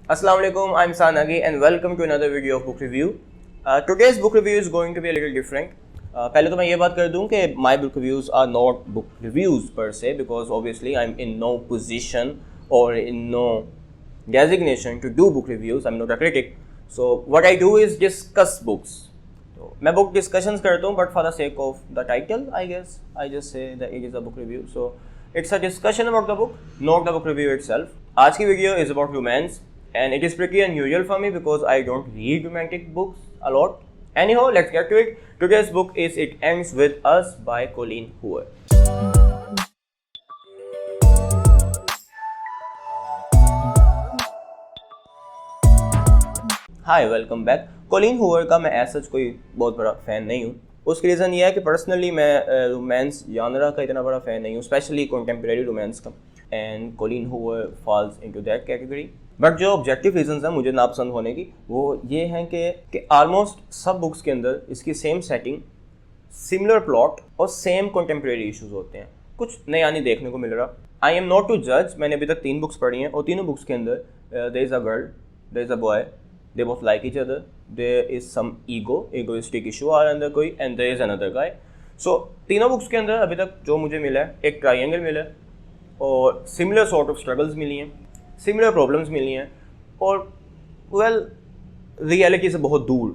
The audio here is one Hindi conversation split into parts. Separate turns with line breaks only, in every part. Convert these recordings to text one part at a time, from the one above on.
Assalamualaikum, I'm Sanagi and welcome to another video of book review. Today's book review is going to be a little different. पहले तो मैं ये बात कर दूं कि my book reviews are not book reviews per se because obviously I'm in no position or in no designation to do book reviews. I'm not a critic. So what I do is discuss books. तो मैं book discussions करता हूँ but for the sake of the title, I guess I just say that it is a book review. So it's a discussion about the book, not the book review itself. आज की video is about romance. And it is pretty unusual for me because I don't read romantic books a lot. Anyhow, let's get to it. Today's book is It Ends With Us by Colleen Hoover. Hi, welcome back. Colleen Hoover का मैं ऐसा कोई बहुत बड़ा फ़ैन नहीं हूँ. उसकी रीज़न ये है कि पर्सनली मैं रोमांस जॉनरा का इतना बड़ा फ़ैन नहीं हूँ, स्पेशली कंटेम्प्रेरी रोमांस का. And Colleen Hoover falls into that category. But जो ऑब्जेक्टिव रीजंस हैं मुझे नापसंद होने की वो ये हैं कि ऑलमोस्ट सब बुक्स के अंदर इसकी सेम सेटिंग, सिमिलर प्लॉट और सेम कंटेम्प्रेरी इश्यूज होते हैं. कुछ नया नहीं देखने को मिल रहा. आई एम नॉट टू जज. मैंने अभी तक 3 बुक्स पढ़ी हैं और तीनों बुक्स के अंदर there is a girl, there is a boy, they both like each other, there is some egoistic issue और अंदर कोई, and there is another guy. So तीनों बुक्स के अंदर अभी तक जो मुझे मिला है एक ट्राइंगल मिला है और सिमिलर सॉर्ट ऑफ स्ट्रगल्स मिली हैं, सिमिलर प्रॉब्लम्स मिली हैं और वेल रियलिटी से बहुत दूर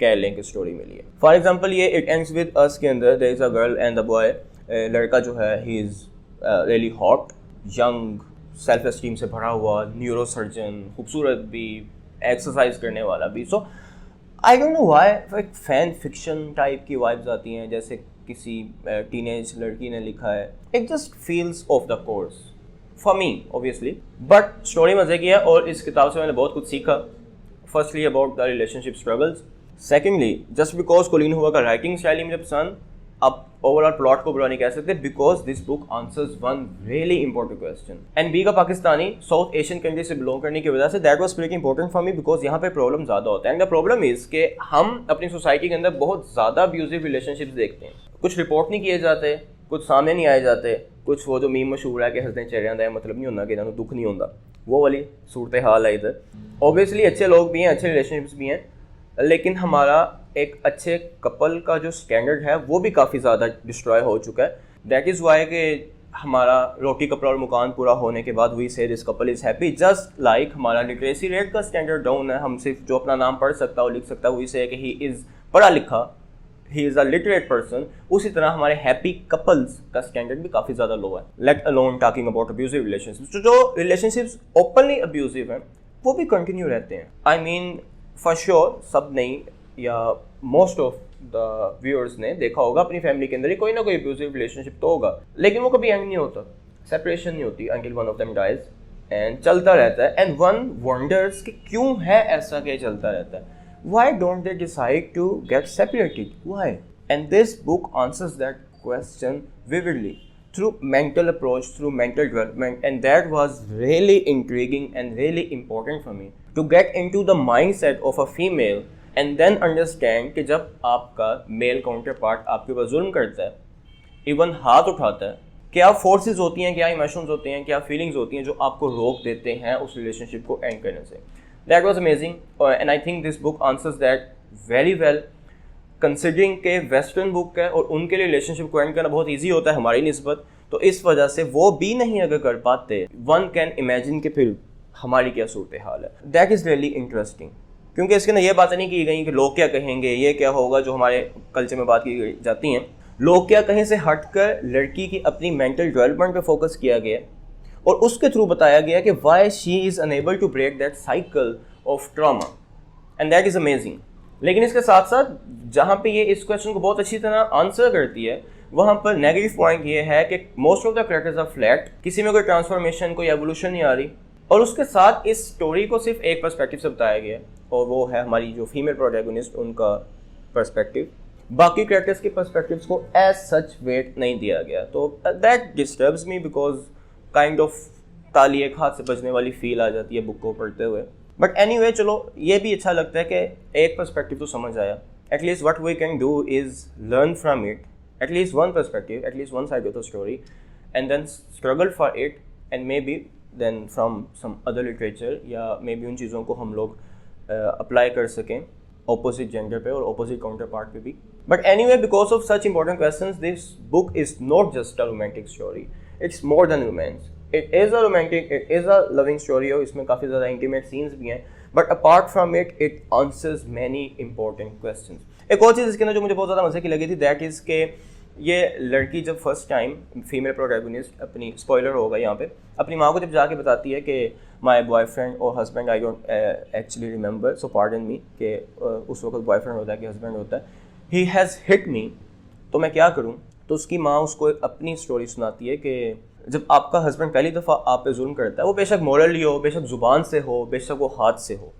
कह लें कि स्टोरी मिली है. फॉर एग्जांपल ये इट एंड्स विद अस के अंदर there is a girl and the boy. लड़का जो है he is really hot, young, self esteem से भरा हुआ, न्यूरो सर्जन, खूबसूरत भी, एक्सरसाइज करने वाला भी. सो आई डोंट नो व्हाई एक फैन फिक्शन टाइप की वाइब्स आती हैं जैसे किसी टीनेज लड़की ने लिखा है. It just feels of the course for me obviously. But story मज़े की है और इस किताब से मैंने बहुत कुछ सीखा. Firstly about the relationship struggles. Secondly just because Colleen Hoover का राइटिंग स्टाइल ही मुझे पसंद. अब ओवरऑल प्लॉट को बुरा नहीं कह सकते because this book answers one really important question. And be का पाकिस्तानी साउथ एशियन कंट्री से बिलोंग करने की वजह से that was pretty important for me because यहाँ पे प्रॉब्लम ज़्यादा होता है. एंड द प्रॉब्लम इज़ कि हम अपनी सोसाइटी के अंदर बहुत ज़्यादा अब्यूजिव रिलेशनशिप्स देखते हैं. कुछ रिपोर्ट नहीं किए जाते, कुछ सामने नहीं आए जाते, कुछ वो जो मीम मशहूर है कि हंसते चेहरे आंदा मतलब नहीं होता कि इन्होंने दुख नहीं होता, वो वाली सूरत हाल है इधर. ऑब्वियसली अच्छे लोग भी हैं, अच्छे रिलेशनशिप्स भी हैं, लेकिन हमारा एक अच्छे कपल का जो स्टैंडर्ड है वो भी काफ़ी ज़्यादा डिस्ट्रॉय हो चुका है. दैट इज़ वाई कि हमारा रोटी कपड़ा और मकान पूरा होने के बाद वी से this couple is happy. Just like हमारा लिटरेसी रेट का स्टैंडर्ड डाउन है. हम सिर्फ जो अपना नाम पढ़ सकता है और लिख सकता है वही से कि ही इज़ पढ़ा लिखा, he is a literate person. उसी तरह हमारे हैप्पी कपल्स का स्टैंडर्ड भी काफ़ी ज़्यादा लो है. Let alone talking about abusive relationships. जो रिलेशनशिप्स ओपनली अब्यूजिव हैं वो भी कंटिन्यू रहते हैं. आई मीन फॉर श्योर सब नहीं या मोस्ट ऑफ द व्यूअर्स ने देखा होगा अपनी फैमिली के अंदर ही कोई ना कोई अब्यूजिव रिलेशनशिप तो होगा, लेकिन वो कभी एंड नहीं होता, सेपरेशन नहीं होती until one of them dies. And चलता रहता है. एंड वन वंडर्स कि क्यों है ऐसा कि चलता रहता है. Why don't they decide to get separated? Why? And this book answers that question vividly through mental approach, through mental development, and that was really intriguing and really important for me to get into the mindset of a female and then understand कि जब आपका male counterpart आपके ऊपर जुल्म करता है, even हाथ उठाता है, क्या फोर्सेस होती हैं, क्या इमोशंस होते हैं, क्या फीलिंग्स होती हैं जो आपको रोक देते हैं उस रिलेशनशिप को एंड करने से. That was amazing and I think this book answers that very well considering के वेस्टर्न बुक है और उनके लिए रिलेशनशिप को एंड करना बहुत ईजी होता है हमारी निस्बत. तो इस वजह से वो भी नहीं अगर कर पाते, वन कैन इमेजिन कि फिर हमारी क्या सूरत हाल है. दैट इज़ रियली इंटरेस्टिंग क्योंकि इसके अंदर ये बातें नहीं की गई कि लोग क्या कहेंगे, ये क्या होगा, जो हमारे कल्चर में बात की जाती हैं. लोग क्या कहें से हटकर लड़की की अपनी मेंटल डेवलपमेंट पे फोकस किया गया और उसके थ्रू बताया गया कि why she is unable to break that cycle of trauma. And that is amazing. लेकिन इसके साथ साथ जहाँ पे ये इस क्वेश्चन को बहुत अच्छी तरह आंसर करती है वहाँ पर नेगेटिव पॉइंट ये है कि most of the characters are flat. किसी में कोई ट्रांसफॉर्मेशन, कोई एवोल्यूशन नहीं आ रही. और उसके साथ इस स्टोरी को सिर्फ एक पर्सपेक्टिव से बताया गया और वो है हमारी जो फीमेल प्रोटैगनिस्ट उनका पर्सपेक्टिव. बाकी कैरेक्टर्स के पर्सपेक्टिव्स को एज सच वेट नहीं दिया गया. तो that disturbs me because kind of ताली एक हाथ से बजने वाली फील आ जाती है बुक को पढ़ते हुए. बट एनीवे चलो ये भी अच्छा लगता है कि एक पर्सपेक्टिव तो समझ आया. At least what we can do is learn from it, at least one perspective, at least one side of the story, and then struggle for it and maybe then from some other literature, या मे बी उन चीज़ों को हम लोग अप्लाई कर सकें ऑपोजिट जेंडर पे और ऑपोजिट काउंटर पार्ट पे भी. But any way, because of such important question, this book is not just a romantic story, it's more than romance. It is a romantic, it is a loving story, और इसमें काफ़ी ज़्यादा इंटीमेट सीन्स भी हैं, but apart from it, it answers many important question. एक और चीज़ इसके अंदर जो मुझे बहुत ज़्यादा मजे की लगी थी, दैट इज़ के ये लड़की जब फर्स्ट टाइम, फीमेल प्रोटैगनिस्ट, अपनी स्पॉइलर होगा यहाँ पे, अपनी माँ को जब जाके बताती है कि माई बॉयफ्रेंड और husband, I don't actually remember, so pardon me, कि उस वक्त बॉयफ्रेंड होता है कि हस्बैंड होता है, ही हैज़ हिट मी, तो मैं क्या करूँ. तो उसकी माँ उसको एक अपनी स्टोरी सुनाती है कि जब आपका हस्बैंड पहली दफ़ा आप पे जुल्म करता है, वो बेशक मोरली हो, बेशक ज़ुबान से हो, बेशक वो हाथ से हो,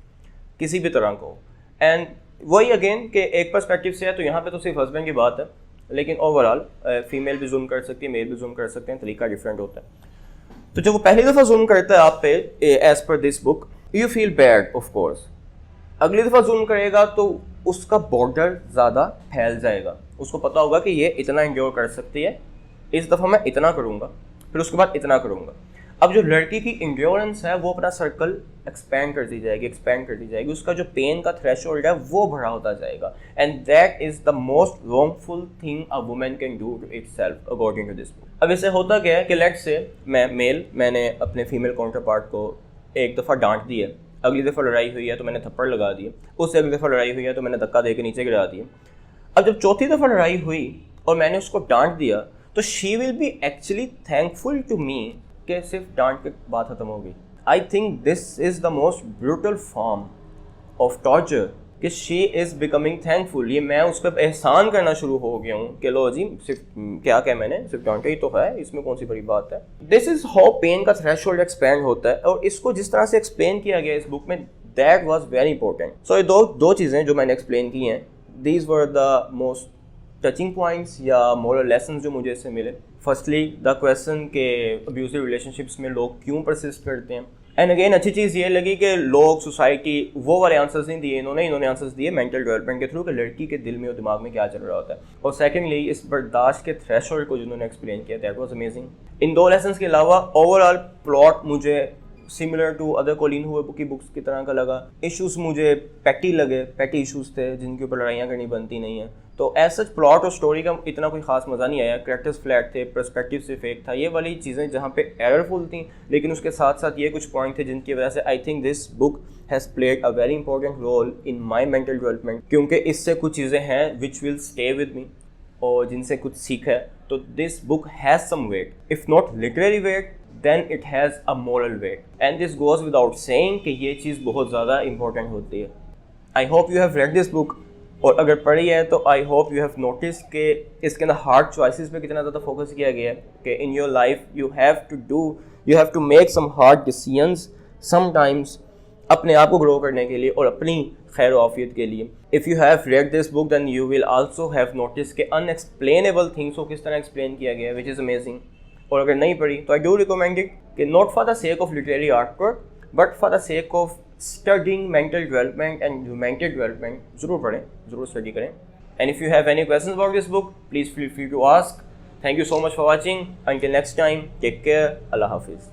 किसी भी तरह का हो, एंड वही अगेन कि एक पर्सपेक्टिव से है, तो यहाँ पे तो सिर्फ हस्बैंड की बात है, लेकिन ओवरऑल फीमेल भी जुल्म कर सकती है, मेल भी जुल्म कर सकते हैं, तरीका डिफरेंट होता है. तो जब वो पहली दफ़ा जुल्म करता है आप पे, as per this book, you feel bad of course. अगली दफ़ा जुल्म करेगा तो उसका बॉर्डर ज़्यादा फैल जाएगा, उसको पता होगा कि ये इतना इंड्योर कर सकती है, इस दफ़ा मैं इतना करूँगा, फिर उसके बाद इतना करूँगा. अब जो लड़की की इंड्योरेंस है वो अपना सर्कल एक्सपेंड करती जाएगी, उसका जो पेन का थ्रेशोल्ड है वो बड़ा होता जाएगा, and that is the most wrongful thing a woman can do to itself according to this book. अब इससे होता क्या है कि लेट्स से मैंने अपने फीमेल काउंटर पार्ट को एक दफ़ा डांट दी है, अगली दफ़ा लड़ाई हुई है तो मैंने थप्पड़ लगा दिए, उससे अगली दफ़ा लड़ाई हुई है तो मैंने धक्का दे के नीचे गिरा दिए. अब जब चौथी दफ़ा लड़ाई हुई और मैंने उसको डांट दिया, तो she will be actually thankful to me कि सिर्फ डांट के बात खत्म हो गई. I think this is the most brutal form of torture, कि शी इज़ बिकमिंग थैंकफुल. ये मैं उस पर एहसान करना शुरू हो गया हूँ कि लो जी, सिर्फ क्या मैंने सिर्फ डांटा ही तो है, इसमें कौन सी बड़ी बात है. दिस इज़ हाउ पेन का थ्रेशोल्ड एक्सपेंड होता है, और इसको जिस तरह से एक्सप्लेन किया गया इस बुक में, दैट वाज वेरी इंपॉर्टेंट. सो ये दो चीज़ें जो मैंने एक्सप्लेन की हैं, these were the most touching points या मोरल लेसन जो मुझे इससे मिले. फर्स्टली द क्वेश्चन के अब्यूसिव रिलेशनशिप्स में लोग क्यों परसिस्ट करते हैं, एंड अगेन अच्छी चीज़ ये लगी कि लोग, सोसाइटी वो वाले आंसर्स नहीं दिए इन्होंने आंसर्स दिए मेंटल डेवलपमेंट के थ्रू, कि लड़की के दिल में और दिमाग में क्या चल रहा होता है. और सेकेंडली इस बर्दाश्त के थ्रेशोल्ड को जिन्होंने एक्सप्लेन किया, दैट वाज अमेजिंग. इन दो लेसन्स के अलावा ओवरऑल प्लॉट मुझे similar to other Colleen Hoover की बुक्स की तरह का लगा. इश्यूज मुझे पैटी लगे, पैटी इश्यूज थे जिनके ऊपर लड़ाइयाँ करनी बनती नहीं है. तो एज सच प्लॉट और स्टोरी का इतना कोई खास मज़ा नहीं आया. कैरेक्टर्स फ्लैट थे, पर्सपेक्टिव से फेक था, ये वाली चीज़ें जहाँ पे एररफुल थी, लेकिन उसके साथ साथ ये कुछ पॉइंट थे जिनकी वजह से I think this book has played a very important role in my mental development, क्योंकि इससे कुछ चीज़ें हैं which will stay with me और जिनसे कुछ सीख है. तो this book has some weight, if not literary weight, then it has a moral weight, and this goes without saying कि ये चीज़ बहुत ज़्यादा important होती है. I hope you have read this book, और अगर पढ़ी है तो I hope you have noticed कि इसके अंदर hard choices पे कितना ज़्यादा फोकस किया गया है, कि in your life you have to make some hard decisions sometimes अपने आप को ग्रो करने के लिए और अपनी खैर आफियत के लिए. If you have read this book then you will also have noticed कि unexplainable things को किस तरह एक्सप्लेन किया गया है, which is amazing. और अगर नहीं पढ़ी तो आई डू रिकमेंड इट, कि not for the sake of literary artwork but for the sake of studying mental development and humanity development. ज़रूर पढ़ें, ज़रूर स्टडी करें. And if you have any questions about this book please feel free to ask. Thank you so much for watching. Until next time, take care. अल्लाह हाफिज़.